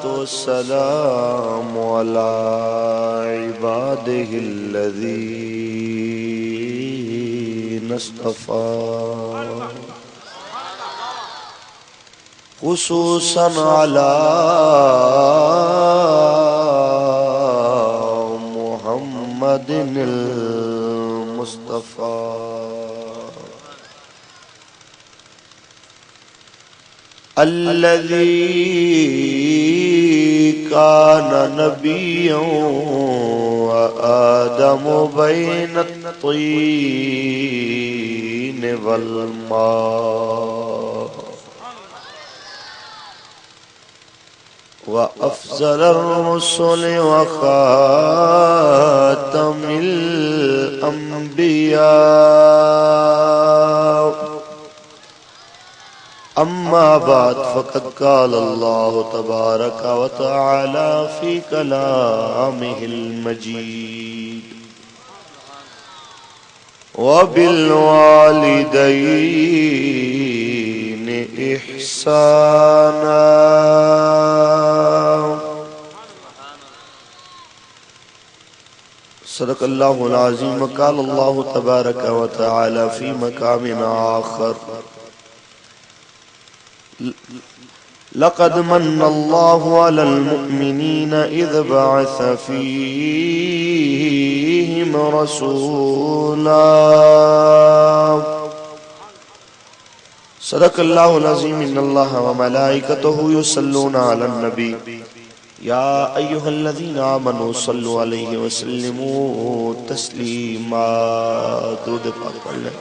والسلام على عباده الذين اصطفى خصوصا على محمد المصطفى الذي كان نبيا وآدم بين الطين والماء وأفضل الرسل وخاتم الأنبياء أما بعد فقد قال الله تبارك وتعالى في كلامه المجيد وبالوالدين إحسانا صدق الله العظيم. قال الله تبارك وتعالى في مقام آخر لقد من الله على المؤمنين إذ بعث فيهم رسولا. صدق الله العظيم. إن الله وملائكته يصلون على النبي يا أيها الذين آمنوا صلوا عليه وسلموا تسليما. درود پاک پڑھ لیں.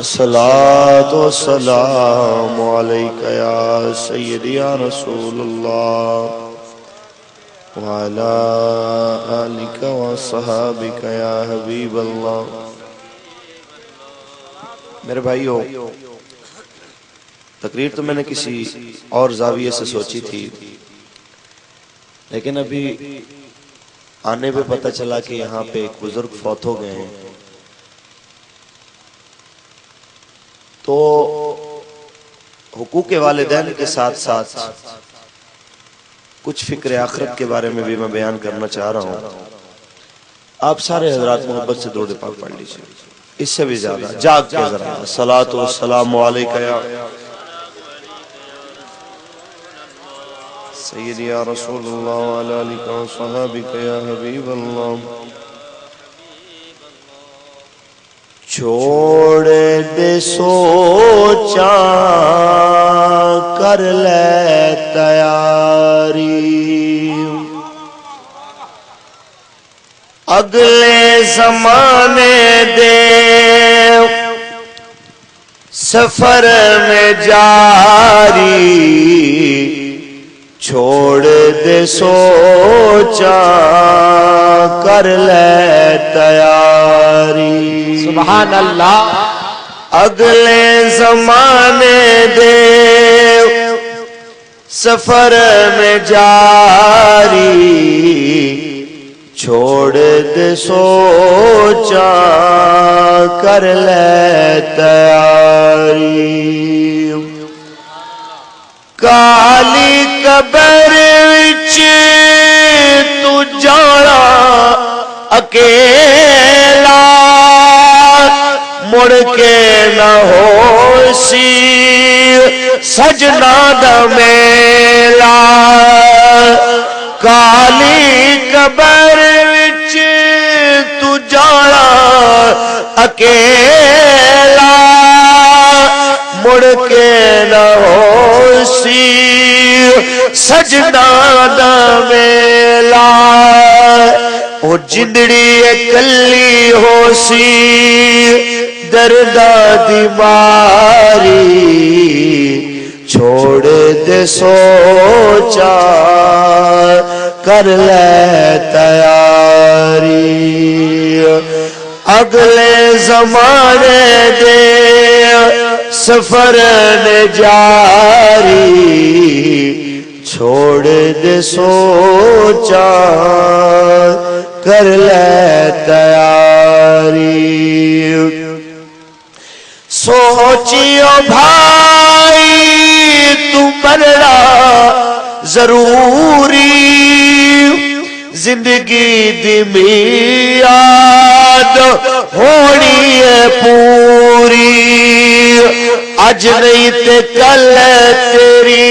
الصلاة والسلام عليك يا سيدي يا رسول الله وعلى آلك وصحابك يا حبيب الله. میرے بھائیو، تقریر تو میں نے کسی اور زاویے سے سوچی تھی، لیکن ابھی آنے پہ پتہ چلا کہ یہاں پہ ایک بزرگ فوت ہو گئے ہیں، تو حقوق والدین کے ساتھ ساتھ کچھ فکر آخرت کے بارے میں بھی میں بیان کرنا چاہ رہا ہوں. آپ سارے حضرات محبت سے درود پاک پڑھ لیجئے، اس سے بھی زیادہ جاگ کے ذرا. الصلاۃ والسلام علیک یا سیدی یا رسول اللہ وعلی آلک وصحابک یا حبیب اللہ. چھوڑ دے سوچا کر لے تیاری، اگلے زمانے دے سفر میں جاری. چھوڑ دے سوچا کر لے تیاری. سبحان اللہ. اگلے زمانے دے سفر میں جاری. چھوڑ دے سوچا کر لے تیاری. کالی قبر وچ تو جانا اکیلا، مڑ کے نہ ہوسی سجنا دا میلا. کالی قبر وچ تو جانا اکیلا، مڑ کے نہ ہوسی سجنا دا میلا. او جندڑی اکلی ہوسی دردہ دی ماری. چھوڑ دے سوچا کر لے تیاری. اگلے زمانے دے سفر نے جاری. چھوڑ دے سوچا کر لے تیاری. سوچیو بھائی تو مرنا ضروری زندگی دی میعاد ہونی ہے پوری اج نہیں تے کل تیری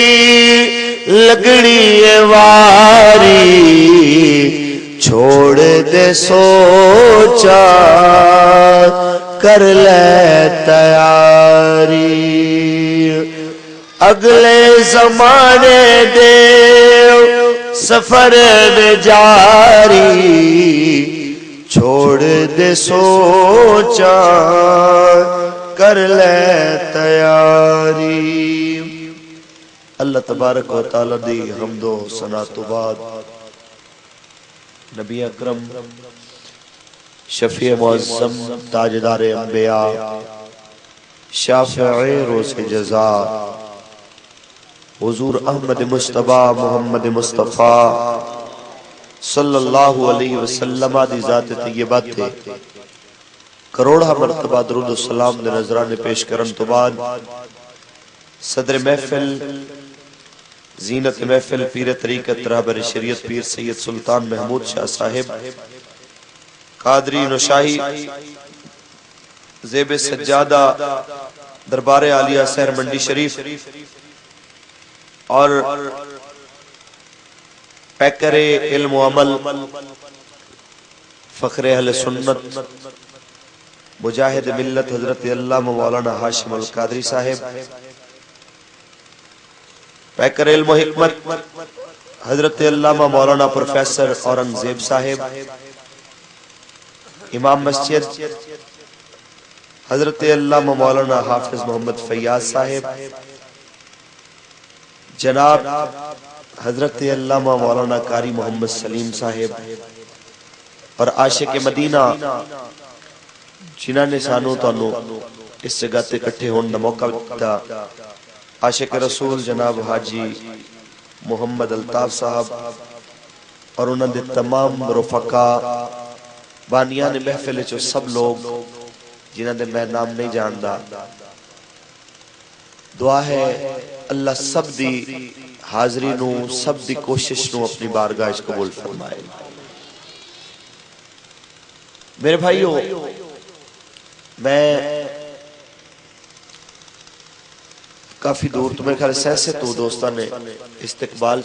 لگنی ہے واری چھوڑ دے سوچا کر لے تیاری اگلے زمانے دے سفر میں جاری چھوڑ دے سوچا کر لے تیاری اللہ تبارک و تعالی دی حمد و ثنا تو بعد نبی اکرم شفیع معظم تاجدار انبیاء شافع روز جزا حضور احمد مصطفیٰ محمد مصطفیٰ صلی اللہ علیہ وسلم دی ذات طیبہ تھے کروڑا مرتبہ درود و سلام دے نظرانے پیش کرن تو بعد صدر محفل زینت محفل پیر طریقت رہبر شریعت پیر سید سلطان محمود شاہ صاحب قادری نشاہی زیب سجادہ دربار عالیہ سحر منڈی شریف اور پیکر علم و عمل فخر اہل سنت مجاہد ملت حضرت علامہ مولانا ہاشم القادری صاحب پیکر علم و حکمت حضرت علامہ مولانا پروفیسر اورنگزیب صاحب امام مسجد حضرت علامہ مولانا حافظ محمد فیاض صاحب جناب حضرت علامہ مولانا قاری محمد سلیم صاحب اور عاشق مدینہ جنہاں نے سانو تانوں اس جگہ تے اکٹھے ہون دا موقع دتا عاشق رسول جناب حاجی محمد الطاف صاحب اور انہاں دے تمام رفقا بانیان محفل چو سب لوگ جنہاں دے میں نام نہیں جاندا دعا ہے اللہ سب دی حاضری نو سب دی کوشش نو اپنی بارگاہ اس قبول فرمائے میرے بھائیو میں کافی دور تو میرے خیال سے تو دوستان نے استقبال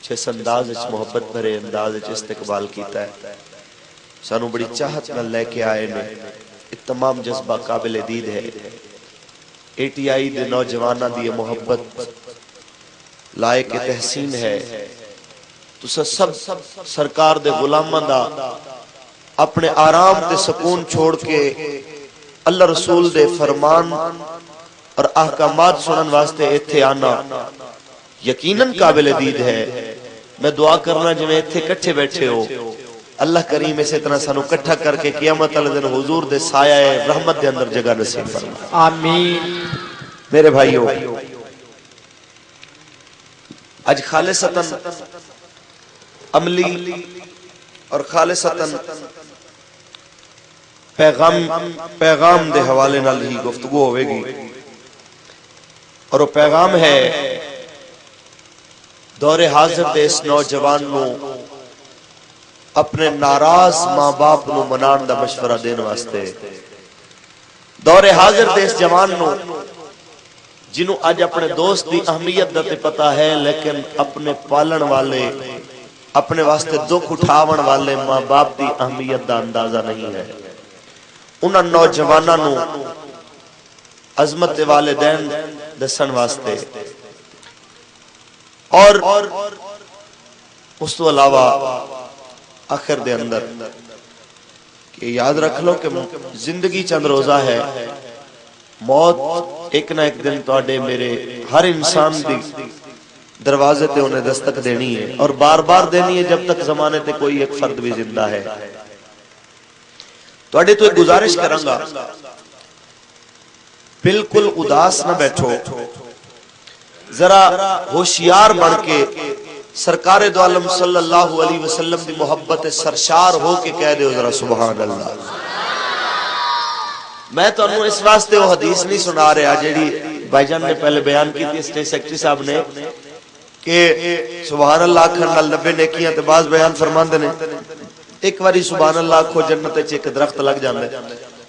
جس انداز اچ محبت بھرے انداز اچ استقبال کیتا ہے سانو بڑی چاہت نہ لے کے آئے نے تمام جذبہ قابل دید ہے اے ٹی آئی دے نوجوانہ دی محبت لائق تحسین ہے تو سب سرکار دے غلاماں دا اپنے آرام تے سکون چھوڑ کے اللہ رسول دے فرمان اور احکامات سنن واسطے ایتھے آنا یقیناً قابل دید ہے میں دعا کرنا جو میں ایتھے کٹھے بیٹھے ہو اللہ کریم اسے اتنا سانو کٹھا کر کے قیامت اللہ دن حضور دے سایہ رحمت دے اندر جگہ نصیب فرما آمین میرے بھائیو آج خالصتاً عملی اور خالصتاً پیغام دے حوالے نال ہی گفتگو ہوئے گی اور وہ پیغام ہے دور حاضر دے اس نوجوان نو اپنے ناراض ماں باپ نو منان دا مشورہ دین واسطے دور حاضر دے اس جوان نو جنہوں آج اپنے دوست دی اہمیت دا تے پتا ہے لیکن اپنے پالن والے اپنے واسطے دکھ اٹھاون والے ماں باپ دی اہمیت دا اندازہ نہیں ہے انہاں نوجواناں نو عظمت والدین دسن واسطے اور اس تو علاوہ آخر دے اندر کہ یاد رکھ لو کہ زندگی چند روزہ ہے موت ایک نہ ایک دن توڑے میرے ہر انسان دی دروازے تے انہیں دستک دینی ہے اور بار بار دینی ہے جب تک زمانے تے کوئی ایک فرد بھی زندہ ہے توڑے تو ایک گزارش کروں گا بالکل اداس نہ بیٹھو ذرا ہوشیار بڑھ کے سرکار دو عالم صلی اللہ علیہ وسلم دی محبت سرشار ہو کے کہہ دے ذرا سبحان اللہ میں تو انہوں اس واسطے وہ حدیث نہیں سنا رہا جیڑی بھائی جان نے پہلے بیان کی تھی اسٹیٹ سیکٹری صاحب نے کہ سبحان اللہ آکھن نال 90 نیکیاں تے بعض بیان فرماندے نے ایک باری سبحان اللہ آکھو جنت وچ ایک درخت لگ جاندا ہے.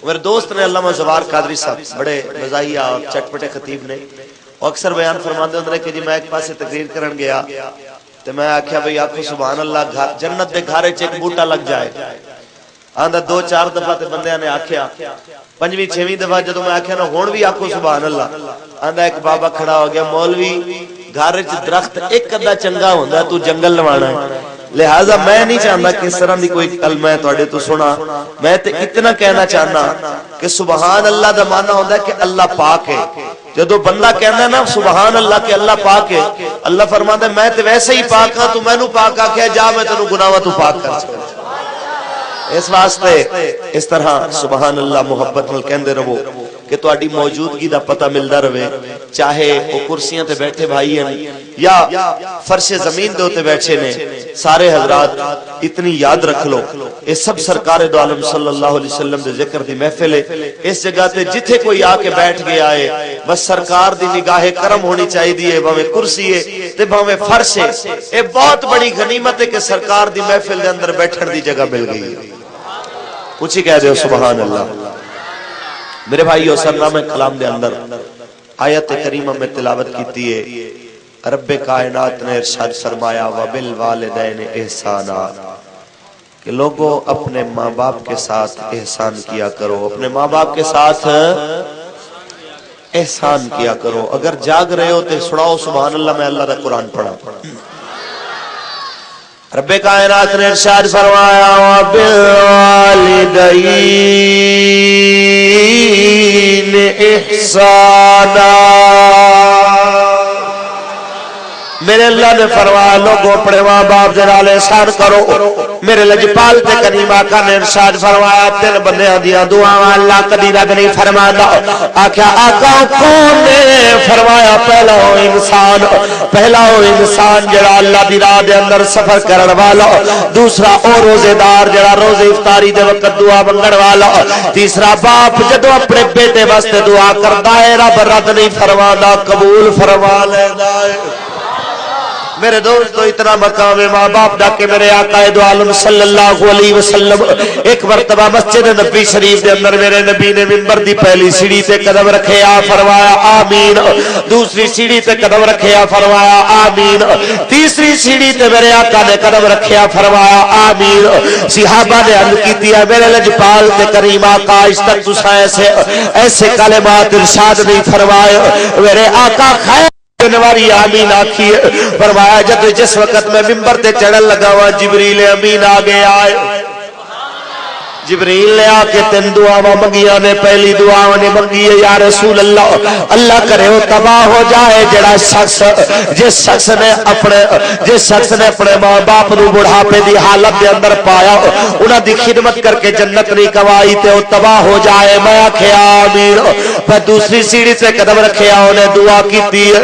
میرے دوست نے علامہ زوار قادری صاحب بڑے مزاحیہ اور چٹپٹے خطیب نے، وہ اکثر بیان فرماندے ہوندے کہ جی میں ایک پاسے تقریر کرن گیا تے میں آکھیا بھئی آکھو سبحان اللہ، جنت دے گھر وچ ایک بوٹا لگ جائے. آندا 2-4 دفعہ تے بندیاں نے آکھیا، 5ویں-6ویں دفعہ جدوں میں آکھیا نا ہن بھی آکھو سبحان اللہ، آندا ایک بابا کھڑا ہو گیا، مولوی گھر وچ درخت ایک ادھا چنگا ہوندا تو جنگل لوانا ہے، لہذا میں نہیں چاہتا کہ اس طرح دی کوئی کلمہ ہے تواڈے تو سنا. میں تے اتنا کہنا چاہنا کہ سبحان اللہ دا معنی ہوندا ہے کہ اللہ پاک ہے. جدو بندہ کہنا ہے نا سبحان اللہ کہ اللہ پاک ہے، اللہ فرماتا ہے میں تے ویسے ہی پاک ہاں، تو مینوں پاک آکھیا جا میں تینوں گناہاں تو پاک کر سکتا. اس واسطے اس طرح سبحان اللہ محبت نال کہندے رہو کہ تہاڈی موجودگی دا پتہ ملدا رہے، چاہے وہ کرسیاں تے بیٹھے بھائی ہیں یا فرش زمین دے اوتے بیٹھے نے. سارے حضرات اتنی یاد رکھ لو یہ سب سرکار دو عالم صلی اللہ علیہ وسلم دے ذکر دی محفل ہے. اس جگہ تے جتھے کوئی آ کے بیٹھ گیا ہے بس سرکار دی نگاہ کرم ہونی چاہیے، بھاویں کرسی ہے تے بھاویں فرش ہے. یہ بہت بڑی غنیمت ہے کہ سرکار دی محفل دے اندر بیٹھن دی جگہ مل گئی ہے. کچھ ہی کہہ دے سبحان اللہ. میرے بھائیو سرنامہ کلام دے اندر آیت کریمہ میں تلاوت کیتی ہے، رب کائنات نے ارشاد فرمایا وبالوالدین احسانا، کہ لوگوں اپنے ماں باپ کے ساتھ احسان کیا کرو، اپنے ماں باپ کے ساتھ احسان کیا کرو. اگر جاگ رہے ہو تو سناؤ سبحان اللہ. میں اللہ کا قرآن پڑھا. رب کائنات نے ارشاد فرمایا وبالوالدین احسانا، میرے اللہ نے فرمایا لوگوں اپنے ماں باپ دے نال احسان کرو. میرے لجپال تے کریم آقا نے ارشاد فرمایا 3 بندیاں دیاں دعاواں اللہ کبھی رد نہیں فرماتا. آکھیا آقا کون نے؟ فرمایا پہلا ہو انسان، پہلا ہو انسان جڑا اللہ دی راہ دے اندر سفر کرن والا، دوسرا او روزے دار جڑا روزے افطاری دے وقت دعا منگن والا، تیسرا باپ جدو اپنے بیٹے واسطے دعا کردا ہے رب رد نہیں فرماتا، قبول فرما لیندا ہے. میرے دوستو اتنا مقام ماں باپ دا کہ میرے آقا دو عالم صلی اللہ علیہ وسلم ایک مرتبہ مسجد نبی شریف دے اندر میرے نبی نے منبر دی پہلی سیڑھی تے قدم رکھے آ فرمایا آمین، دوسری سیڑھی تے قدم رکھے آ فرمایا آمین، تیسری سیڑھی تے میرے آقا نے قدم رکھے آ فرمایا آمین. صحابہ نے عرض کیتی ہے میرے لجپال تے کریم آقا اس تک تساں ایسے کلمات ارشاد نہیں فرمائے. میرے آقا خیر جنواری آمین آکھیے. فرمایا جب جس وقت میں منبر تے چڑھن لگا ہوا جبریل امین آگے آئے. جبریل نے آ کے 3 دعاواں منگیاں نے. پہلی دعا نے منگی ہے یا رسول اللہ اللہ کرے وہ تباہ ہو جائے جڑا شخص جس شخص نے اپنے ماں باپ نو بڑھاپے دی حالت دے اندر پایا انہاں دی خدمت کر کے جنت نہیں کمائی تے وہ تباہ ہو جائے. میں آکھیا آمین. پھر دوسری سیڑھی سے قدم رکھیا انہیں دعا کیتی ہے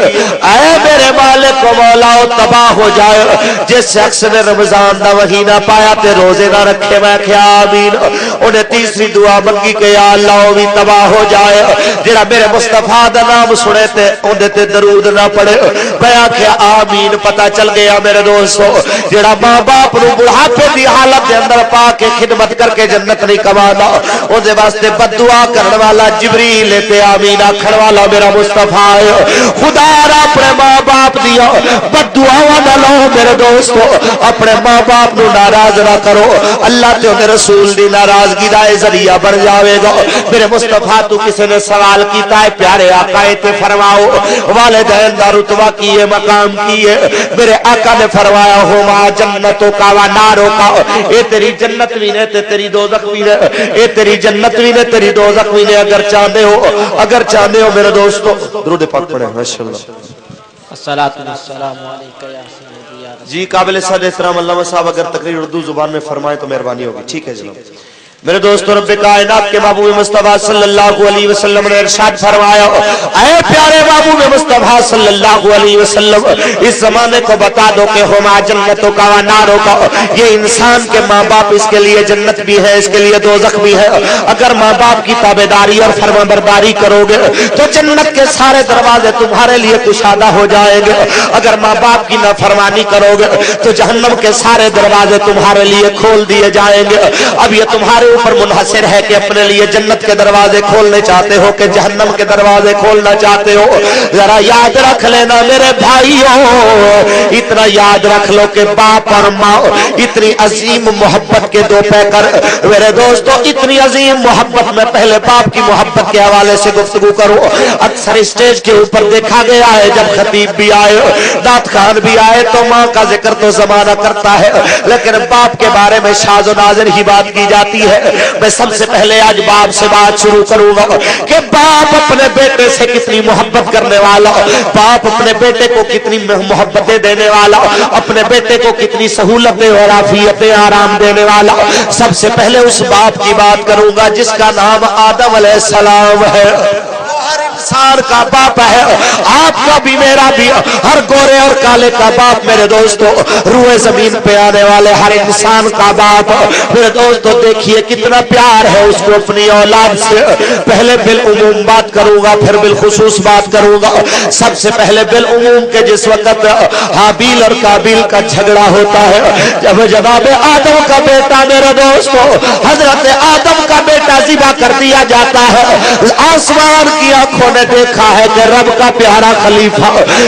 اے میرے مالک و مولا وہ تباہ ہو جائے جس شخص نے رمضان دا مہینہ پایا تے روزے نہ رکھے. میں آکھیا آمین. انہیں تیسری دعا منگی کہ یا اللہ وہ بھی تباہ ہو جائے جڑا میرے مصطفیٰ دا نام سنے تے انہیں تے درود نہ پڑے. میں آکھیا آمین. پتہ چل گیا میرے دوستو جڑا ماں باپ نو بڑھاپے دی حالت دے اندر پا کے خدمت کر کے جنت نہیں کمانا اون دے واسطے بد دعا کرن والا جبریل تے آمین آکھن والا میرا مصطفیٰ ہے. خدا را اپنے ماں باپ دیا بد دعاواں نہ لو میرے دوستو. اپنے ماں باپ نو ناراض نہ کرو. اللہ تے اودے رسول دی ناراضگی دا ذریعہ بن جاوے گا. میرے مصطفیٰ تو کسی نے سوال کیتا ہے پیارے آقا تے فرماؤ والدین دا رتبہ کی ہے مقام کی ہے. میرے آقا نے فرمایا ہما جنتوں کا و ناروں کا. اے تیری جنت بھی نے تے تیری دوزخ بھی نے. اے تیری جنت بھی نے تیری دوزخ بھی نے. اگر چاہتے ہو میرے دوستو درود پاک پڑھیں. ماشاءاللہ. الصلاۃ والسلام علیکہ یا سیدی یا رسول. جی قابل صد احترام علامہ صاحب اگر تقریر اردو زبان میں فرمائے تو مہربانی ہوگی. ٹھیک ہے جناب. میرے دوستو رب کائنات کے محبوب مصطفیٰ صلی اللہ علیہ وسلم نے ارشاد فرمایا اے پیارے محبوب مصطفیٰ صلی اللہ علیہ وسلم اس زمانے کو بتا دو کہ ہما جنتوں کا و ناروں کا یہ انسان کے ماں باپ اس کے لیے جنت بھی ہے اس کے لیے دوزخ بھی ہے اگر ماں باپ کی تابعداری اور فرمانبرداری کرو گے تو جنت کے سارے دروازے تمہارے لیے کشادہ ہو جائیں گے اگر ماں باپ کی نافرمانی کرو گے تو جہنم کے سارے دروازے تمہارے لیے کھول دیے جائیں گے اب یہ تمہارے اوپر منحصر ہے کہ اپنے لیے جنت کے دروازے کھولنے چاہتے ہو کہ جہنم کے دروازے کھولنا چاہتے ہو ذرا یاد رکھ لینا میرے بھائیوں اتنا یاد رکھ لو کہ باپ اور ماں اتنی عظیم محبت کے دو پیکر میرے دوستو اتنی عظیم محبت میں پہلے باپ کی محبت کے حوالے سے گفتگو کروں اکثر اسٹیج کے اوپر دیکھا گیا ہے جب خطیب بھی آئے دات خان بھی آئے تو ماں کا ذکر تو زمانہ کرتا ہے لیکن باپ کے بارے میں شاذ و نادر ہی بات کی جاتی ہے میں سب سے پہلے آج باپ سے بات شروع کروں گا کہ باپ اپنے بیٹے سے کتنی محبت کرنے والا باپ اپنے بیٹے کو کتنی محبتیں دینے والا اپنے بیٹے کو کتنی سہولتیں اور عافیتیں آرام دینے والا سب سے پہلے اس باپ کی بات کروں گا جس کا نام آدم علیہ السلام ہے انسان کا باپ ہے آپ کا بھی میرا بھی ہر گورے اور کالے کا باپ میرے دوستو روئے زمین پہ آنے والے ہر انسان کا باپ میرے دوستو دیکھیے کتنا پیار ہے اس کو اپنی اولاد سے پہلے بالعموم بات کروں گا پھر بالخصوص بات کروں گا سب سے پہلے بالعموم کے جس وقت حابیل اور قابیل کا جھگڑا ہوتا ہے جب جناب آدم کا بیٹا میرے دوستو حضرت آدم کا بیٹا ذبح کر دیا جاتا ہے آسمان کی آنکھوں نے دیکھا ہے کہ رب کا پیارا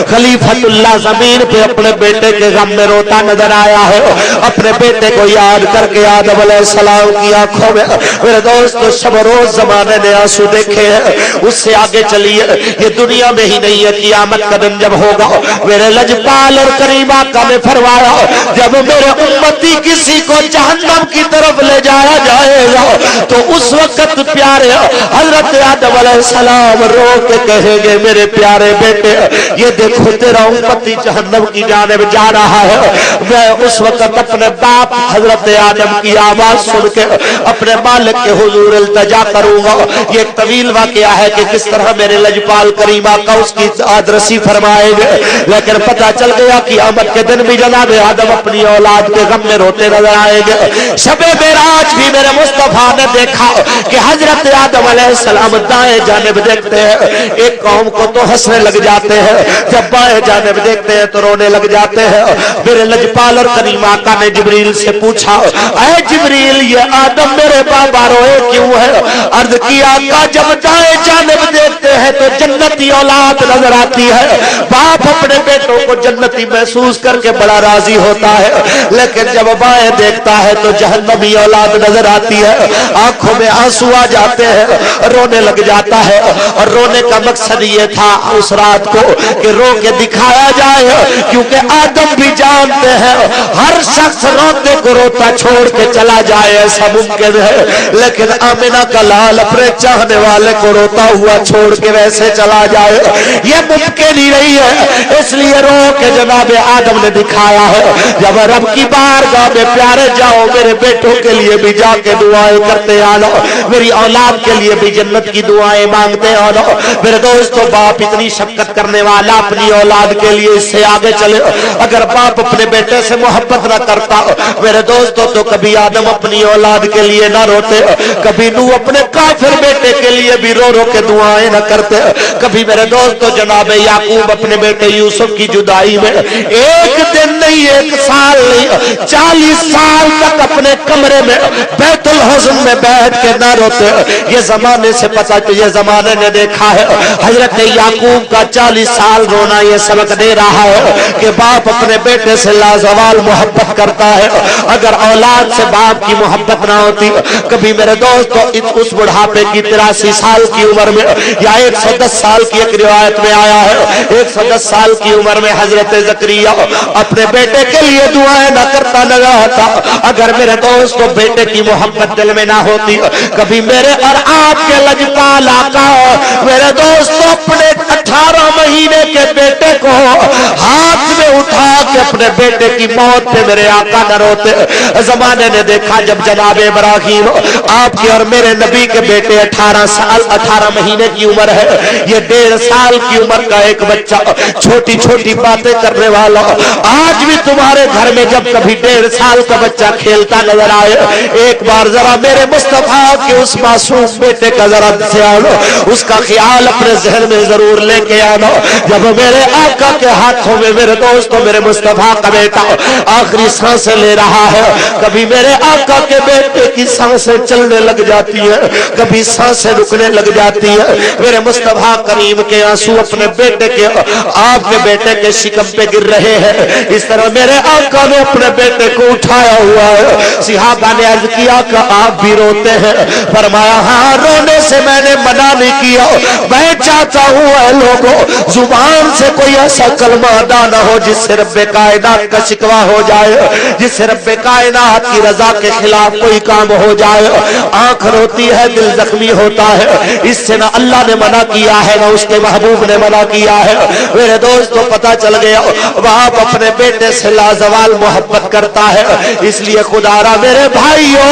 خلیفۃ اللہ زمین پہ اپنے بیٹے کے غم میں روتا نظر آیا ہے اپنے بیٹے کو یاد کر کے آدم علیہ السلام کی آنکھوں میں میرے دوست شب روز زمانے نے آنسو دیکھے ہیں اس سے آگے چلیے یہ دنیا میں ہی نہیں ہے قیامت کا دن جب ہوگا میرے لجپال اور کریم آقا نے فرمایا جب میرے امتی کسی کو جہنم کی طرف لے جایا جائے گا تو اس وقت پیارے حضرت آدم علیہ السلام رو کے کہیں گے میرے پیارے بیٹے یہ دیکھو تیرا امتی جہنم کی جانب جا رہا ہے میں اس وقت اپنے باپ حضرت آدم کی آواز سن کے اپنے مالک کے حضور التجا کروں گا یہ ایک طویل واقعہ ہے کہ کس طرح میرے لجپال کریم آقا اس کی آدرسی فرمائے گے لیکن پتہ چل گیا قیامت کے دن بھی جناب آدم اپنی اولاد کے غم میں روتے نظر آئیں گے شب معراج بھی میرے مصطفیٰ نے دیکھا کہ حضرت آدم علیہ السلام دائیں جانب دیکھتے ہیں ایک قوم کو تو ہنسنے لگ جاتے ہیں جب بائیں جانب دیکھتے ہیں تو رونے لگ جاتے ہیں میرے لجپال اور کریم آقا نے جبریل سے پوچھا اے جبریل یہ آدم میرے بابا روئے کیوں ہے عرض کی آقا جب دائیں جانب دیکھتے ہیں تو جنتی اولاد نظر آتی ہے باپ اپنے بیٹوں کو جنتی محسوس کر کے بڑا راضی ہوتا ہے لیکن جب بائیں دیکھتا ہے تو جہنمی اولاد نظر آتی ہے آنکھوں میں آنسو آ جاتے ہیں رونے لگ جاتا ہے اور رونے کا مقصد یہ تھا اس رات کو کہ رو کے دکھایا جائے کیونکہ آدم بھی جانتے ہیں ہر شخص روتے کو روتا چھوڑ کے چلا جائے ایسا ممکن ہے لیکن آمنہ کا لال اپنے چاہنے والے کو روتا ہوا چھوڑ کے ویسے چلا جائے یہ ممکن ہی نہیں ہے اس لیے رو کے جناب آدم نے دکھایا ہے جب رب کی بارگاہ میں پیارے جاؤ میرے بیٹوں کے لیے بھی جا کے دعائیں کرتے آنا میری اولاد کے لیے بھی جنت کی دعائیں مانگتے آنا میرے دوستو باپ اتنی شفقت کرنے والا اپنی اولاد کے لیے اس سے آگے چلے اگر باپ اپنے بیٹے سے محبت نہ کرتا میرے دوستو تو کبھی آدم اپنی اولاد کے لیے نہ روتے کبھی نو اپنے کافر بیٹے کے لیے بھی رو رو کے دعائیں نہ کرتے کبھی میرے دوستو جناب یعقوب اپنے بیٹے یوسف کی جدائی میں ایک دن نہیں ایک سال نہیں 40 سال تک اپنے کمرے میں بیت الحزن میں بیٹھ کے نہ روتے یہ زمانے سے پتا کہ یہ زمانے نے دیکھا ہے حضرت یعقوب کا 40 سال رونا یہ سبق دے رہا ہے کہ باپ اپنے بیٹے سے لازوال محبت کرتا ہے اگر اولاد سے باپ کی محبت نہ ہوتی کبھی میرے دوستو اس بڑھاپے کی 83 سال کی عمر میں یا 110 سال سال کی ایک روایت میں آیا ہے 110 سال کی عمر میں حضرت زکریا اپنے بیٹے کے لیے دعائیں نہ کرتا لگا تھا. اگر میرے دوستو بیٹے کی محبت دل میں نہ ہوتی, کبھی میرے اور آپ کے لجپال آقا میرے دوستو اپنے 18 مہینے کے بیٹے کو ہاتھ میں اٹھا کے اپنے بیٹے کی موت پہ میرے آقا نہ روتے. زمانے نے دیکھا جب جناب ابراہیم آپ کے اور میرے نبی کے بیٹے 18 مہینے کی عمر ہے, یہ 1.5 سال کی عمر کا ایک بچہ چھوٹی چھوٹی باتیں کرنے والا, آج بھی تمہارے گھر میں جب کبھی 1.5 سال کا بچہ کھیلتا نظر آئے, ایک بار ذرا میرے مصطفیٰ کے اس معصوم بیٹے کا ذرا خیال, اس کا خیال اپنے ذہن میں ضرور لے کے آنا. جب میرے آقا کے ہاتھوں میں میرے دوستوں میرے مصطفیٰ کا بیٹا آخری سانسیں لے رہا ہے, کبھی میرے آقا کے بیٹے کی سانسیں چلنے لگ جاتی ہے, کبھی سانسیں رکنے لگ جاتی ہے. میرے مصطفیٰ کریم کے آنسو اپنے بیٹے کے آپ کے بیٹے کے شکم پہ گر رہے ہیں. اس طرح میرے آقا نے اپنے بیٹے کو اٹھایا ہوا ہے. صحابہ نے عرض کیا کہ آپ بھی روتے ہیں؟ فرمایا ہاں, رونے سے میں نے منع نہیں کیا, میں چاہتا ہوں اے لوگوں زبان سے کوئی ایسا کلمہ ادا نہ ہو جس سے رب کائنات کا شکوہ ہو جائے, جس سے رب کائنات کی رضا کے خلاف کوئی کام ہو جائے. آنکھ روتی ہے, دل زخمی ہوتا ہے, اس سے نہ اللہ نے منع کیا ہے نہ اس کے محبوب نے منع کیا ہے. میرے دوستو پتہ چل گیا باپ اپنے بیٹے سے لازوال محبت کرتا ہے, اس لیے خدا را میرے بھائیوں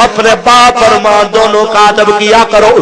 اپنے باپ اور ماں دونوں کا ادب کیا کرو.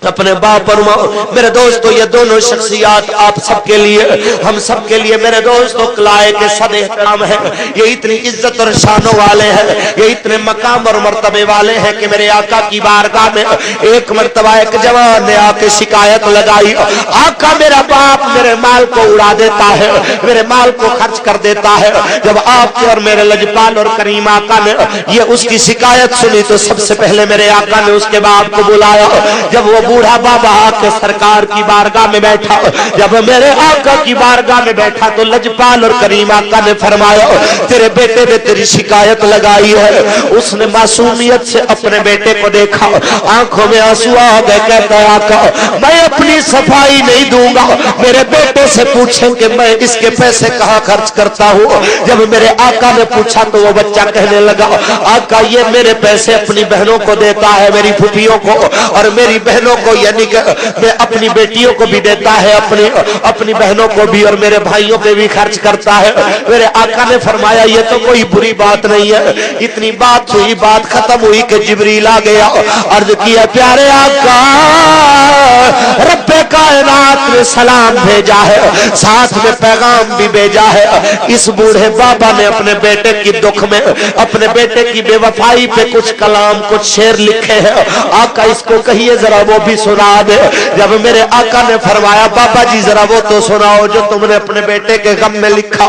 اپنے باپ اور ماں میرے دوستو یہ دونوں شخصیات آپ سب کے لیے, ہم سب کے لیے میرے دوستو قلعے کے صد احترام ہیں. یہ اتنی عزت اور شانوں والے ہیں, یہ اتنے مقام اور مرتبے والے ہیں کہ میرے آقا کی بارگاہ میں ایک مرتبہ ایک جوان نے آ کے شکایت لگائی, آقا میرا باپ میرے مال کو اڑا دیتا ہے, میرے مال کو خرچ کر دیتا ہے. جب آپ کے اور میرے لجپال اور کریم آقا نے یہ اس کی شکایت سنی تو سب سے پہلے میرے آقا نے اس کے باپ کو بلایا. جب وہ بوڑھا بابا آ کے سرکار کی بارگاہ میں بیٹھا, جب میرے آقا کی بارگاہ میں بیٹھا تو لجپال اور کریم آقا نے فرمایا تیرے بیٹے نے تیری شکایت لگائی ہے. اس نے معصومیت سے اپنے بیٹے کو دیکھا, آنکھوں میں آنسو آ گئے, کہتا ہے آقا میں اپنی صفائی نہیں دوں گا, میرے بیٹے سے پوچھیں کہ میں اس کے پیسے کہاں خرچ کرتا ہوں. جب میرے آقا نے پوچھا تو وہ بچہ کہنے لگا آقا یہ میرے پیسے اپنی بہنوں کو دیتا ہے, میری پھوپھیوں کو اور میری بہنوں کو, یعنی کہ میں اپنی بیٹیوں کو بھی دیتا ہے, اپنی بہنوں کو بھی اور میرے بھائیوں پہ بھی خرچ کرتا ہے. میرے آقا نے فرمایا یہ تو کوئی بری بات نہیں ہے. اتنی بات ہوئی, بات ختم ہوئی کہ جبریل آ گیا, عرض کیا پیارے آقا رب کائنات نے سلام بھیجا ہے, ساتھ میں پیغام بھی بھیجا ہے. اس بوڑھے بابا نے اپنے بیٹے کی دکھ میں, اپنے بیٹے کی بے وفائی پہ کچھ کلام, کچھ شعر لکھے ہیں, آقا اس کو کہیے ذرا وہ بھی سنا دے. جب میرے آقا نے فرمایا بابا جی ذرا وہ تو سناؤ جو تم نے اپنے بیٹے کے غم میں لکھا,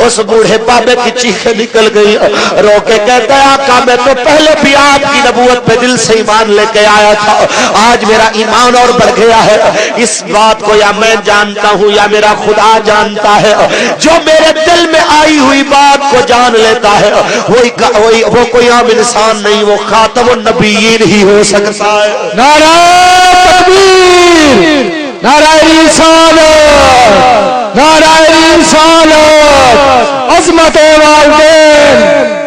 اس بوڑھے بابے کی چیخیں نکل گئی, رو کے کہتا ہے آقا میں تو پہلے بھی آپ کی نبوت پہ دل سے ایمان لے کے آیا تھا, آج میرا ایمان اور بڑھ گیا ہے. اس بات کو یا میں جانتا ہوں یا میرا خدا جانتا ہے, جو میرے دل میں آئی ہوئی بات کو جان لیتا ہے وہ کوئی عام انسان نہیں, وہ خاتم النبیین ہی ہو سکتا ہے. نعرہ تکبیر, نعرہ رسالت, نعرہ رسالت, عظمت والدین.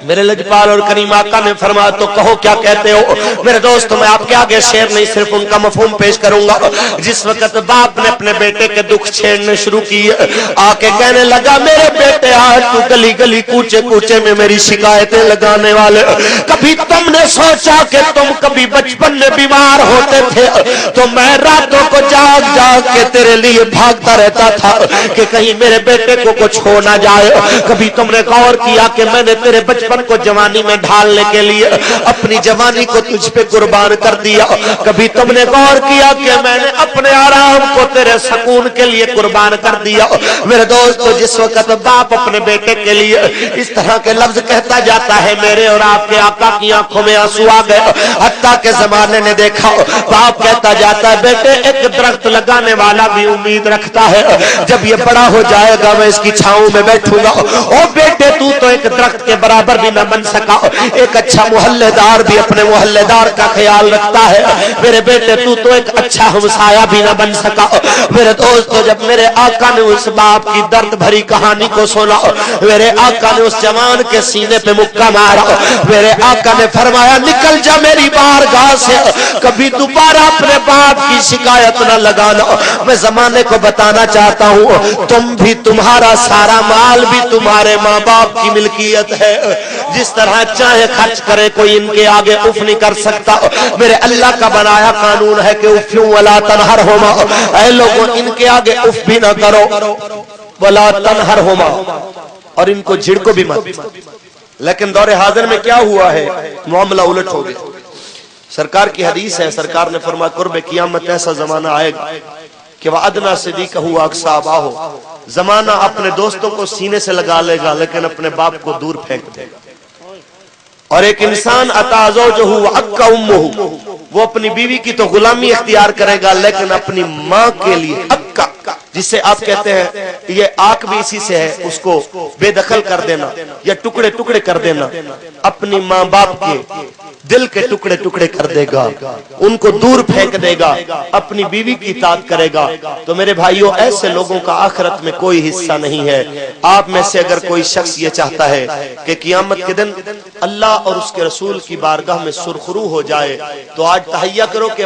میرے لجپال اور کریم آقا نے فرمایا تو کہو کیا کہتے ہو. میرے دوست میں آپ کے آگے شعر نہیں صرف ان کا مفہوم پیش کروں گا. جس وقت باپ نے اپنے بیٹے کے دکھ چھیڑنے شروع کیے, آ کے کہنے لگا میرے بیٹے آج تو گلی گلی کوچے کوچے میں میری شکایتیں لگانے والے, کبھی تم نے سوچا کہ تم کبھی بچپن میں بیمار ہوتے تھے تو میں راتوں کو جاگ جاگ کے تیرے لیے بھاگتا رہتا تھا کہ کہیں میرے بیٹے کو کچھ ہو نہ جائے. کبھی تم نے غور کیا کہ میں نے تیرے بچپن کو جوانی میں ڈھالنے کے لیے اپنی جوانی کو تجھ پہ قربان کر دیا. کبھی تم نے غور کیا کہ میں نے اپنے آرام کو تیرے سکون کے لیے قربان کر دیا. میرے دوستو جس وقت باپ اپنے بیٹے کے لیے اس طرح کے لفظ کہتا جاتا ہے میرے اور آپ کے آقا کی آنکھوں میں آنسو آ گئے. حتیٰ کہ زمانے نے دیکھا باپ کہتا جاتا ہے بیٹے ایک درخت لگانے والا بھی امید رکھتا ہے جب یہ بڑا ہو جائے گا میں اس کی چھاؤں میں بیٹھوں گا. او بیٹے تو ایک درخت کے برابر بھی نہ بن سکا، ایک اچھا محلے دار بھی اپنے محلے دار کا خیال رکھتا ہے، میرے بیٹے تو ایک اچھا ہمسایہ بھی نہ بن سکا۔ میرے دوستو جب میرے آقا نے اس باپ کی درد بھری کہانی کو سنا، میرے آقا نے اس جوان کے سینے پہ مکہ مارا، میرے آقا نے فرمایا نکل جا میری بارگاہ سے، کبھی دوبارہ اپنے باپ کی شکایت نہ لگانا۔ میں زمانے کو بتانا چاہتا ہوں تم بھی، تمہارا سارا مال بھی تمہارے ماں باپ کی ملکیت ہے، جس طرح چاہے خرچ کرے کوئی ان کے آگے اف نہیں کر سکتا۔ میرے اللہ کا بنایا قانون ہے کہ افیوں ولا تنہرہما، اے لوگوں ان کے آگے اف بھی نہ کرو، ولا تنہرہما، اور ان کو جھڑکو بھی مت۔ لیکن دور حاضر میں کیا ہوا ہے، معاملہ الٹ ہو گیا۔ سرکار کی حدیث ہے، سرکار نے فرمایا قرب قیامت ایسا زمانہ آئے گا کہ وعدنا صدیقہ اقصی اباہ، زمانہ اپنے دوستوں کو سینے سے لگا لے گا لیکن اپنے باپ کو دور پھینک دے گا۔ اور ایک انسان اطاع زوجہ وعق امہ، وہ اپنی بیوی کی تو غلامی اختیار کرے گا لیکن اپنی ماں کے لیے عقہ، جسے آپ کہتے ہیں یہ آنکھ بھی اسی سے ہے، اس کو بے دخل کر دینا یا ٹکڑے ٹکڑے کر دینا، اپنی ماں باپ کے دل کے ٹکڑے ٹکڑے کر دے گا، ان کو دور پھینک دے گا، اپنی بیوی کی اطاعت کرے گا۔ تو میرے بھائیوں ایسے لوگوں کا آخرت میں کوئی حصہ نہیں ہے۔ آپ میں سے اگر کوئی شخص یہ چاہتا ہے کہ قیامت کے دن اللہ اور اس کے رسول کی بارگاہ میں سرخرو ہو جائے تو آج تہیہ کرو کہ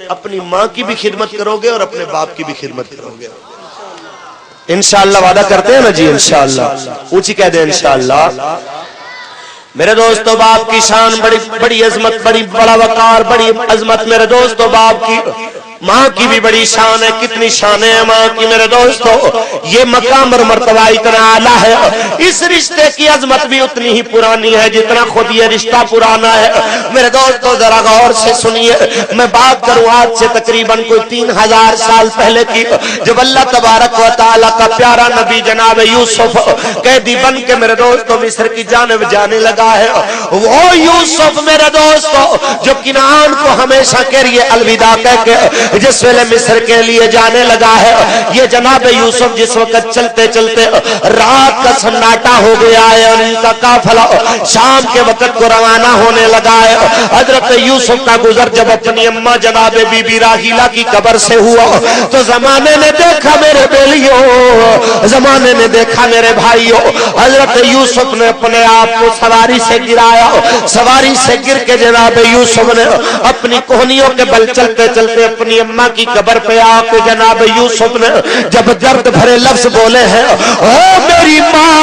اپنی ماں کی بھی خدمت کرو گے اور اپنے باپ کی بھی خدمت کرو گے۔ انشاءاللہ وعدہ کرتے ہیں نا جی؟ انشاءاللہ اونچی کہہ دیں انشاءاللہ۔ میرے دوستو باپ کی شان بڑی عظمت، بڑا وقار، بڑی عظمت میرے دوستو باپ کی۔ ماں کی بھی بڑی شان ہے، کتنی شان ہے ماں کی میرے دوستو، یہ مقام اور مرتبہ اتنا اعلیٰ ہے، اس رشتے کی عظمت بھی اتنی ہی پرانی ہے جتنا خود یہ رشتہ پرانا ہے۔ میرے دوستو ذرا غور سے سنیے، میں بات کروں آج سے تقریباً کوئی 3000 سال پہلے کی، جب اللہ تبارک و تعالیٰ کا پیارا نبی جناب یوسف قیدی بن کے میرے دوستو مصر کی جانب جانے لگا ہے، وہ یوسف میرے دوستو جو کنعان کو ہمیشہ کے لیے الوداع کہہ کے جس ویلے مصر کے لیے جانے لگا ہے، یہ جناب یوسف جس وقت چلتے چلتے رات کا سناٹا ہو گیا ہے اور ان کا قافلہ شام کے وقت کو روانہ ہونے لگا ہے، حضرت یوسف کا گزر جب اپنی اماں جناب بی بی راحیلہ کی قبر سے ہوا تو زمانے نے دیکھا میرے بیلیوں، زمانے نے دیکھا میرے بھائیوں، حضرت یوسف نے اپنے آپ کو سواری سے گرایا، سواری سے گر کے جناب یوسف نے اپنی کوہنیوں کے بل چلتے چلتے اپنی اماں کی قبر پہ آ کے جناب یوسف نے جب درد بھرے لفظ بولے ہیں، او میری ماں،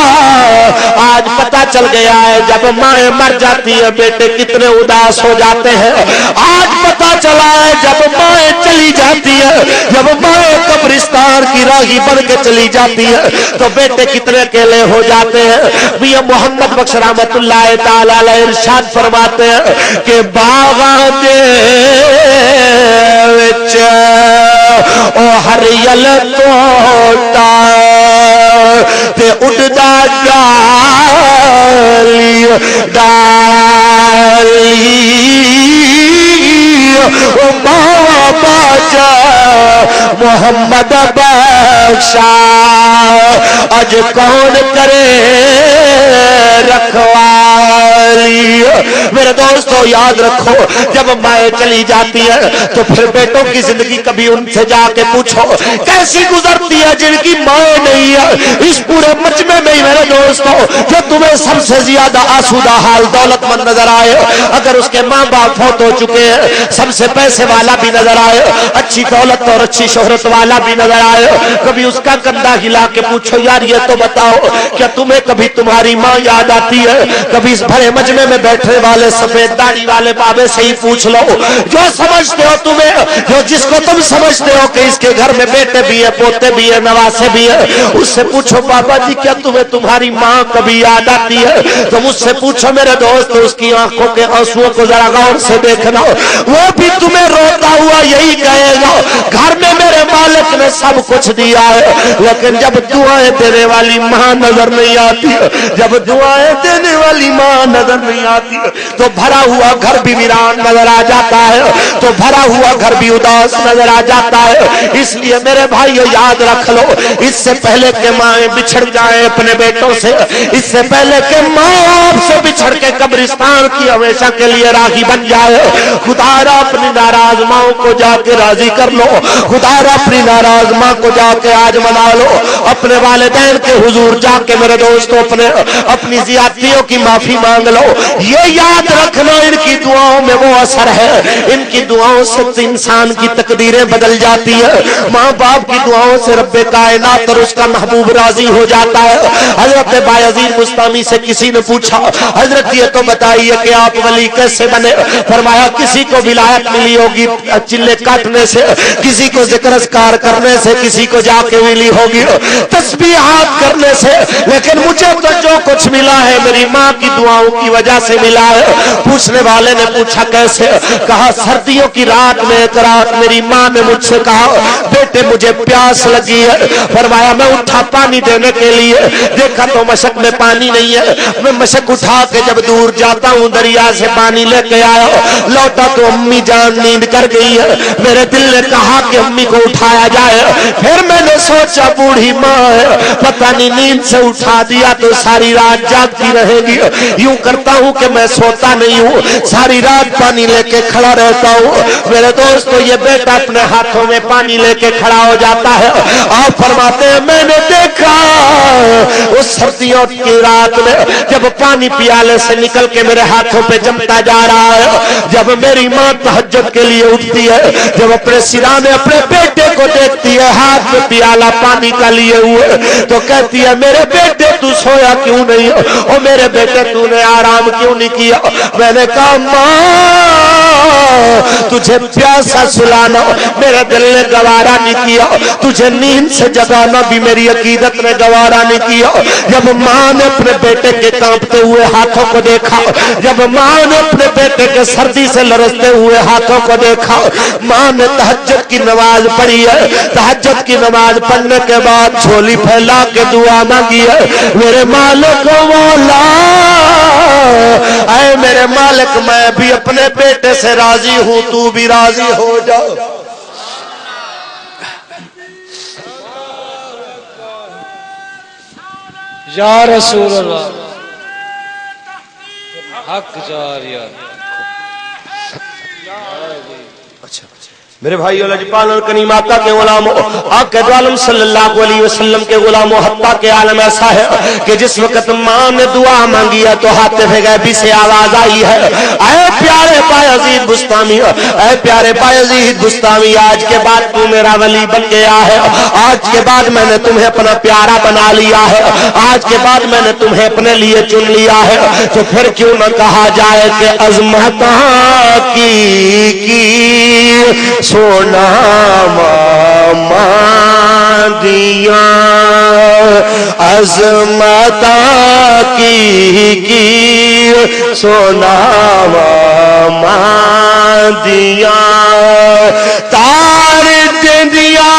آج پتا چل گیا ہے جب مائیں مر جاتی ہیں بیٹے کتنے اداس ہو جاتے ہیں، آج پتا چلا ہے جب مائیں چلی جاتی ہے، جب مائیں قبرستان کی راہی بن کے چلی جاتی ہے تو بیٹے کتنے اکیلے ہو جاتے ہیں۔ میاں محمد بخش رحمت اللہ تعالی علیہ ارشاد فرماتے ہیں کہ باغاں دے او ہریل توتا تے اڑدا ڈالی ڈالی او بابا جا محمد بخشا اج کون کرے رکھوالی۔ میرے دوستو یاد رکھو جب مائیں چلی جاتی ہے تو پھر بیٹوں کی زندگی کبھی ان سے جا کے پوچھو کیسی گزرتی ہے جن کی مائیں نہیں ہے۔ اس پورے مجمع میں میرے دوستو جو تمہیں سب سے زیادہ آسودہ حال دولت مند نظر آئے، اگر اس کے ماں باپ فوت ہو چکے ہیں، سب سے پیسے والا بھی نظر آئے، اچھی دولت اور اچھی شہرت والا بھی نظر آئے، کبھی اس کا کندھا ہلا کے پوچھو یار یہ تو بتاؤ کیا تمہیں کبھی تمہاری ماں یاد آتی ہے؟ کبھی اس بھرے مجمع میں بیٹھنے والے سفید داڑھی والے بابے سے ہی پوچھ لو، جو سمجھتے ہو تمہیں، جو جس کو تم سمجھتے ہو کہ اس کے گھر میں بیٹے بھی ہیں، پوتے بھی ہیں، نواسے بھی ہیں، اس سے پوچھو بابا جی کیا تمہیں تمہاری ماں کبھی یاد آتی ہے؟ تو مجھ سے پوچھو میرے دوست اس کی آنکھوں کے آنسوؤں کو ذرا غور سے دیکھنا، وہ بھی تمہیں روتا ہوا یہی کہے گا گھر میں میرے مالک نے سب کچھ دیا ہے لیکن جب دعائیں دینے والی ماں نظر نہیں آتی، جب دعائیں دینے والی ماں ماں نظر نہیں آتی تو بھرا ہوا گھر بھی ویران نظر آ جاتا ہے، تو بھرا ہوا گھر بھی اداس نظر آ جاتا ہے۔ اس لیے میرے بھائیو یاد رکھ لو، اس سے پہلے کہ مائیں بچھڑ جائیں اپنے بیٹوں سے، اس سے پہلے کہ ماں آپ سے بچھڑ کے قبرستان کی ہمیشہ کے لیے راہی بن جائے، خدا را اپنی ناراض ماں کو جا کے راضی کر لو، خدا را اپنی ناراض ماں کو جا کے آج منا لو، اپنے والدین کے حضور جا کے میرے دوستو اپنی زیادتیوں کی معافی مانگ لو۔ یہ یاد رکھنا ان کی دعاؤں میں وہ اثر ہے، ان کی دعاؤں سے انسان کی تقدیریں بدل جاتی ہے، ماں باپ کی دعاؤں سے رب کائنات اور اس کا محبوب راضی ہو جاتا ہے۔ حضرت بایزید بستامی سے کسی نے پوچھا، حضرت یہ تو بتائیے کہ آپ ولی کیسے بنے؟ فرمایا کسی کو ولایت ملی ہوگی چلے کاٹنے سے، کسی کو ذکر اذکار کرنے سے، کسی کو جا کے ملی ہوگی تسبیحات کرنے سے، لیکن مجھے تو جو کچھ ملا ہے میری ماں کی دعاؤں کی وجہ سے ملا ہے۔ پوچھنے والے نے پوچھا کیسے؟ کہا سردیوں کی رات میں ایک رات میری ماں نے مجھ سے کہا بیٹے مجھے پیاس لگی ہے، فرمایا میں اٹھا پانی دینے کے لیے، دیکھا تو مشک میں پانی نہیں ہے، میں مشک اٹھا کے جب دور جاتا ہوں دریا سے پانی لے کے آیا، لوٹا تو امی جان نیند کر گئی ہے۔ میرے دل نے کہا کہ امی کو اٹھایا جائے، پھر میں نے سوچا بوڑھی ماں ہے، پتہ نہیں نیند سے اٹھا دیا تو ساری رات جاگتی رہے گی، یوں کرتا ہوں کہ میں سوتا نہیں ہوں، ساری رات پانی لے کے کھڑا رہتا ہوں۔ میرے دوستو یہ بیٹا اپنے ہاتھوں میں پانی لے کے کھڑا ہو جاتا ہے، آپ فرماتے ہیں میں نے دیکھا اس سردیوں کی رات میں جب پانی پیالے سے نکل کے میرے ہاتھوں پہ جمتا جا رہا ہے، جب میری ماں تہجد کے لیے اٹھتی ہے، جب اپنے سرانے اپنے بیٹے کو دیکھتی ہے ہاتھ میں پیالہ پانی کا لیے ہوئے، تو کہتی ہے میرے بیٹے تو سویا کیوں نہیں؟ اور میرے بیٹے تو نے آرام کیوں نہیں کیا؟ میں نے کہا ماں تجھے پیاسا سلانا میرے دل نے گوارا نہیں کیا، تجھے نیند سے جگانا بھی میری عقیدت نے گوارا نہیں کیا۔ جب ماں نے اپنے بیٹے کے کانپتے ہوئے ہاتھوں کو دیکھا، جب ماں نے اپنے بیٹے کے سردی سے لرزتے ہوئے ہاتھوں کو دیکھا، ماں نے تہجد کی نماز پڑھی ہے، تہجد کی نماز پڑھنے کے بعد جھولی پھیلا کے دعا مانگی ہے، میرے مالک مولا اے میرے مالک میں بھی اپنے بیٹے سے راضی ہوں، تو بھی راضی ہو جا۔ یا رسول اللہ حق جاریہ۔ میرے بھائیو لجپال اور کریم آقا کے غلاموں، آقا دو عالم صلی اللہ علیہ وسلم کے غلاموں، حتیٰ کہ عالم ایسا ہے کہ جس وقت ماں نے دعا مانگی ہے تو حاطف غیبی سے آواز آئی ہے، اے پیارے بایزید بستامی، اے پیارے بایزید بستامی، آج کے بعد تو میرا ولی بن گیا ہے، آج کے بعد میں نے تمہیں اپنا پیارا بنا لیا ہے، آج کے بعد میں نے تمہیں اپنے لیے چن لیا ہے، تو پھر کیوں نہ کہا جائے کہ عظمتاں کی سونا ماما دیا، عظمتاں کی سونا ماما دیا، تار دیا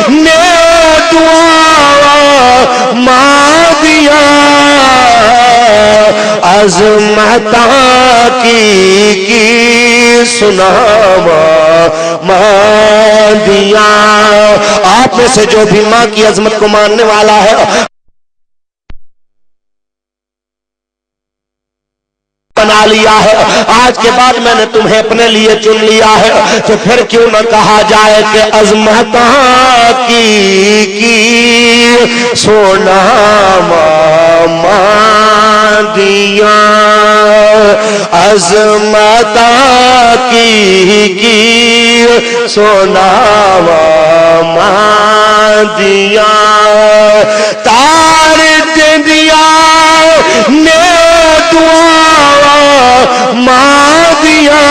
نے دعا ماں دیا، عظمتاں کی سناوا ماں دیا۔ آپ میں سے جو بھی ماں کی عظمت کو ماننے والا ہے بنا لیا ہے، آج کے بعد میں نے تمہیں اپنے لیے چن لیا ہے، تو پھر کیوں نہ کہا جائے کہ عظمتاں کی سونا ماما دیا، عظمتاں کی سونا ماما دیا، تار دیا نے دعا ماں دیا،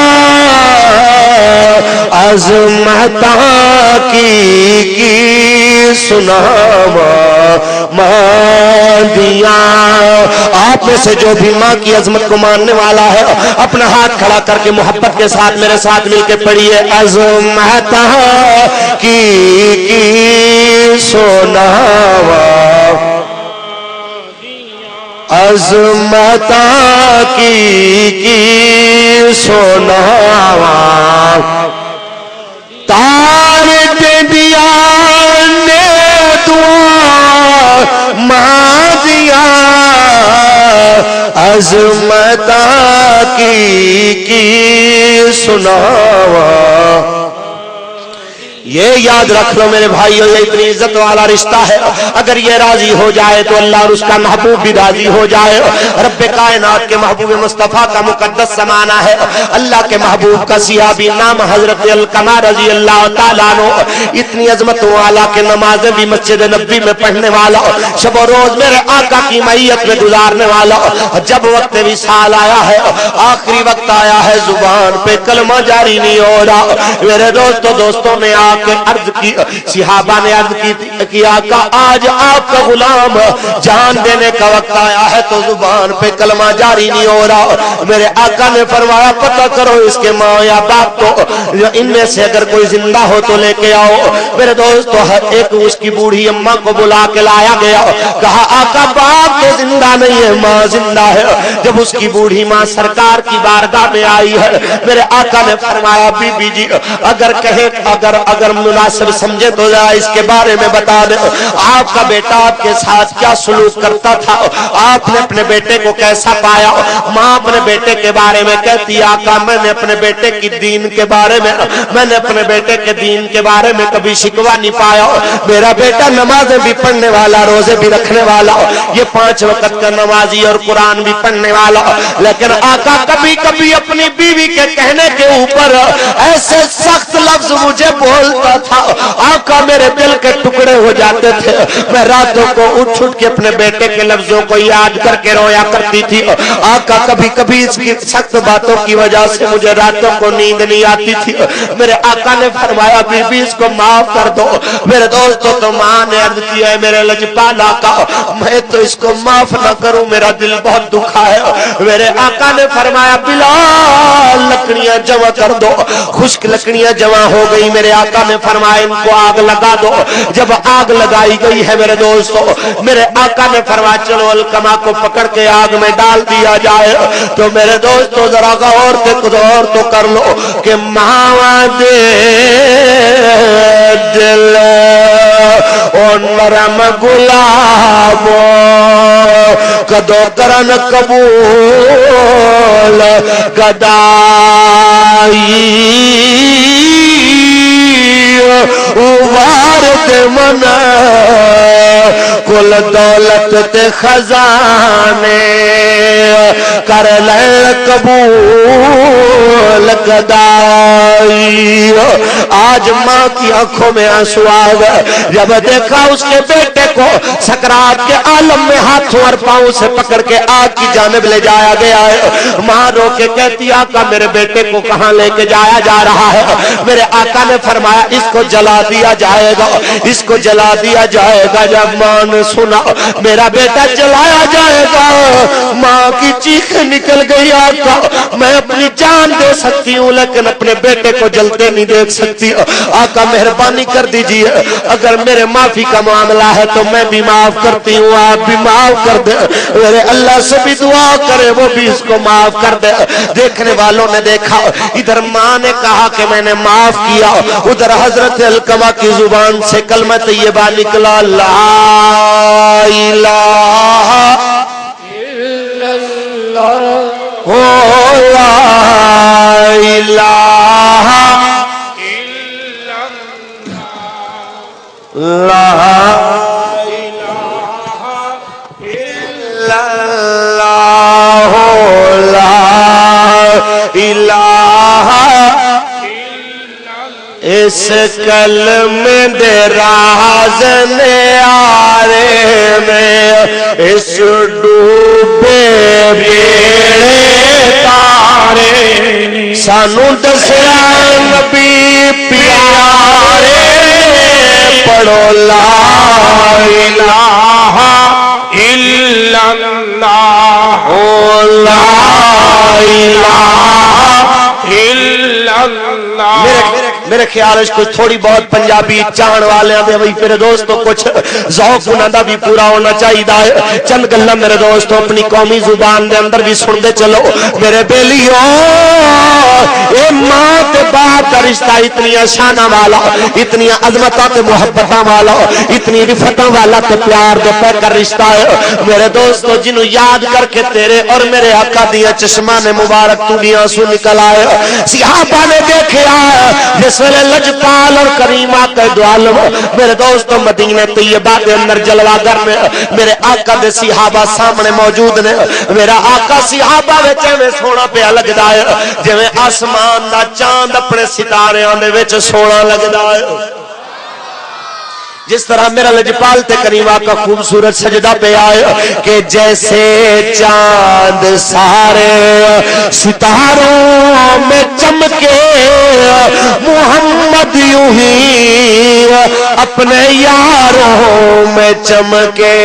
عظمتاں کی سناوا ماں دیا۔ آپ میں سے جو بھی ماں کی عظمت کو ماننے والا ہے اپنا ہاتھ کھڑا کر کے محبت کے ساتھ میرے ساتھ مل کے پڑھیے، عظمتاں کی سناوا عظمتاں کی سناوا تار دیا نے دعا مانگیا عظمتاں کی سناوا یہ یاد رکھ لو میرے بھائیو یہ اتنی عزت والا رشتہ ہے اگر یہ راضی ہو جائے تو اللہ اور اس کا محبوب بھی راضی ہو جائے رب کائنات کے محبوب مصطفیٰ کا مقدس زمانہ ہے اللہ کے محبوب کا صحابی نام حضرت القمہ رضی اللہ تعالیٰ عنہ اتنی عظمت والا کہ نمازیں بھی مسجد نبی میں پڑھنے والا شب و روز میرے آقا کی معیت میں گزارنے والا جب وقت وصال آیا ہے آخری وقت آیا ہے زبان پہ کلمہ جاری نہیں ہو رہا میرے دوستوں نے کے عرض کی صحابہ نے عرض کی آقا آج آپ کا غلام جان دینے کا وقت آیا ہے تو زبان پہ کلمہ جاری نہیں ہو رہا میرے آقا نے فرمایا پتہ کرو اس کے ماں یا باپ کو ان میں سے اگر کوئی زندہ ہو تو لے کے آؤ میرے دوستو ایک اس کی بوڑھی اماں کو بلا کے لایا گیا کہا آقا باپ تو زندہ نہیں ہے ماں زندہ ہے جب اس کی بوڑھی ماں سرکار کی بارگاہ میں آئی ہے میرے آقا نے فرمایا بی بی جی اگر مناسب سمجھے تو ذرا اس کے بارے میں بتا دیں آپ کا بیٹا آپ کے ساتھ کیا سلوک کرتا تھا آپ نے اپنے بیٹے کو کیسا پایا ماں اپنے بیٹے کے بارے میں کہتی آقا میں نے اپنے بیٹے کی دین کے بارے میں نے اپنے بیٹے کے دین کے بارے میں کبھی شکوہ نہیں پایا میرا بیٹا نمازیں بھی پڑھنے والا روزے بھی رکھنے والا یہ 5 وقت کا نمازی اور قرآن بھی پڑھنے والا لیکن آقا کبھی کبھی اپنی بیوی کے کہنے کے اوپر ایسے سخت لفظ مجھے بولتا تھا آقا میرے دل کے ٹکڑے ہو جاتے تھے میں راتوں کو اٹھ کے اپنے بیٹے کے لفظوں کو یاد کر کے رویا کرتی تھی آقا کبھی کبھی اس کی سخت باتوں کی وجہ سے مجھے راتوں کو نیند نہیں آتی تھی میرے آقا نے فرمایا بی بی اس کو معاف کر دو میرے دوستوں تو ماں نے عرض کیا ہے میرے لجپال آقا میں تو اس کو معاف نہ کروں میرا دل بہت دکھا ہے میرے آقا نے فرمایا بلال لکڑیاں جمع کر دو خشک لکڑیاں جمع ہو گئی میرے آقا نے فرمایا ان کو آگ لگا دو جب آگ لگائی گئی ہے میرے دوستو میرے آقا نے فرمایا چلو القمہ کو پکڑ کے آگ میں ڈال دیا جائے تو میرے دوستو ذرا غور تو کر لو کہ ماں دے دل او نرم گلاب کدو کرن قبول گدائی وارد من کل دولت تے خزانے کر لے قبول گدائی آج ماں کی آنکھوں میں آنسو آ گئے جب دیکھا اس کے بیٹے کو سکرات کے عالم میں ہاتھوں اور پاؤں سے پکڑ کے آگ کی جانب لے جایا گیا ہے ماں رو کے کہتی آقا میرے بیٹے کو کہاں لے کے جایا جا رہا ہے میرے آقا نے فرمایا اس کو جلا دیا جائے گا اس کو جلا دیا جائے گا جب ماں نے سنا میرا بیٹا جلایا جائے گا ماں کی چیخ نکل گئی آقا میں اپنی جان دے سکتی ہوں لیکن اپنے بیٹے کو جلتے نہیں دیکھ سکتی آقا مہربانی کر دیجئے اگر میرے معافی کا معاملہ ہے تو میں بھی معاف کرتی ہوں آپ بھی معاف کر دیں میرے اللہ سے بھی دعا کرے وہ بھی اس کو معاف کر دے دیکھنے والوں نے دیکھا ادھر ماں نے کہا کہ میں نے معاف کیا ادھر حضرت القمہ کی زبان سے کلمہ طیبہ نکلا لا الہ الا اللہ لا الہ الا اللہ لا الہ الا اللہ لا الہ اس کلمے دے راز نیارے میں اس ڈوبے بیڑے تارے سانو دسیا نبی پیارے پڑھو لا الہ الا اللہ لا الہ الا اللہ میرے خیال ہے کوئی تھوڑی بہت پنجابی چاہن والے دے بھائی میرے دوستو کچھ ذوق انہاں دا بھی پورا ہونا چاہیے چند گلاں میرے دوستو اپنی قومی زبان دے اندر بھی سن دے چلو میرے بیلیو اے ماں تے باپ دا رشتہ اتنی شاناں والا اتنی عظمتاں تے محبتاں والا اتنی رفتاں والا تے پیار دے پیکر رشتہ ہے میرے دوستو جنوں یاد کر کے تیرے اور میرے آقا دیاں چشمان مبارک تو بھی آنسو نکل آئے صحابہ نے دیکھا جس ویلے لجپال اور کریم آقا دو عالم میرے دوستو مدینہ طیبہ دے اندر جلوہ گر میں میرے آقا دے صحابہ سامنے موجود نے میرا آقا صحابہ وچے میں سونا پہ لگ دائے جو میں آسمان دا چاند اپنے ستارے آنے وچ سونا لگ دائے جس طرح میرا لجپال تے کریم آقا خوبصورت سجدہ پہ آئے کہ جیسے چاند سارے ستاروں میں چمکے محمد یوں ہی اپنے یاروں میں چمکے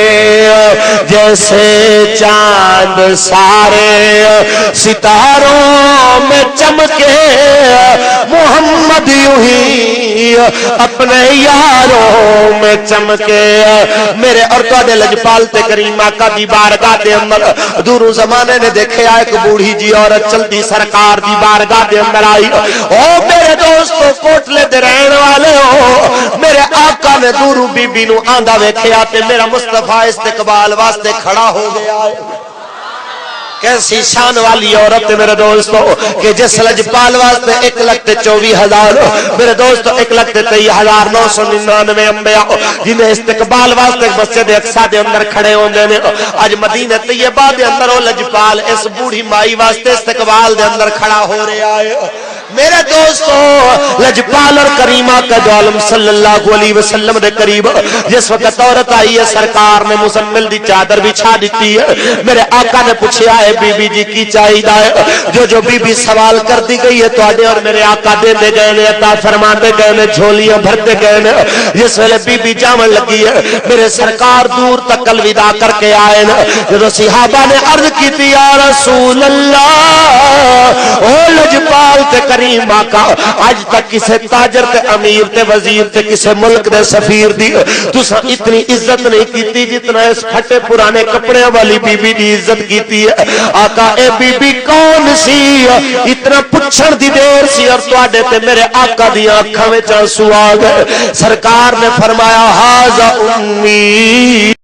جیسے چاند سارے ستاروں میں چمکے محمد یوں ہی اپنے یاروں میں چمکے میرے اور تواڈے لجپال تے کریم آقا دی بارگاہ دے اندر دوروں زمانے نے دیکھے ایک بوڑھی جی عورت چلدی سرکار دی بارگاہ دے اندر آئی او میرے دوستو کوٹلے دے رہن والے ہو میرے آقا نے دوروں بی بی نو آندا ویکھیا تے میرا مصطفیٰ استقبال واسطے کھڑا ہو گیا کیسی شان والی عورت ہے میرے دوستو کہ جس لجپال واسطے 1,24,000 میرے دوستو 1,23,999 انبیاء جنہیں استقبال واسطے مسجد اقصی دے اندر کھڑے ہوندے نے اج مدینہ طیبہ دے اندر وہ لجپال اس بوڑھی مائی واسطے استقبال دے اندر کھڑا ہو رہا ہے میرے دوستو لجپال اور کریمہ کا جو عالم صلی اللہ علیہ وسلم دے قریب جس وقت عورت آئی ہے سرکار نے مزمل دی چادر بچھا دیتی ہے میرے آقا نے پوچھا ہے بی بی جی کی چاہیے ہے جو بی بی سوال کر دی گئی ہے تو اور میرے آقا دے دے گئے نے عطا فرما دے گئے نے جھولیاں بھرتے گئے نے جس ویلے بی بی جامن لگی ہے میرے سرکار دور تک الوداع کر کے آئے نا جو صحابہ نے عرض کی تھی یا رسول اللہ او لجپال تے کریم آقا آج تک کسے تاجر تے امیر تے وزیر تے کسے ملک دے سفیر دی تسا اتنی عزت نہیں کیتی جتنا اس پھٹے پرانے کپڑے والی بی بی دی عزت کیتی ہے آقا اے بی بی کون سی اتنا پچھن دی دیر سی اور تواڈے تے میرے آقا دی آنکھاں وچ آنسو آ گئے سرکار نے فرمایا ہاذا امی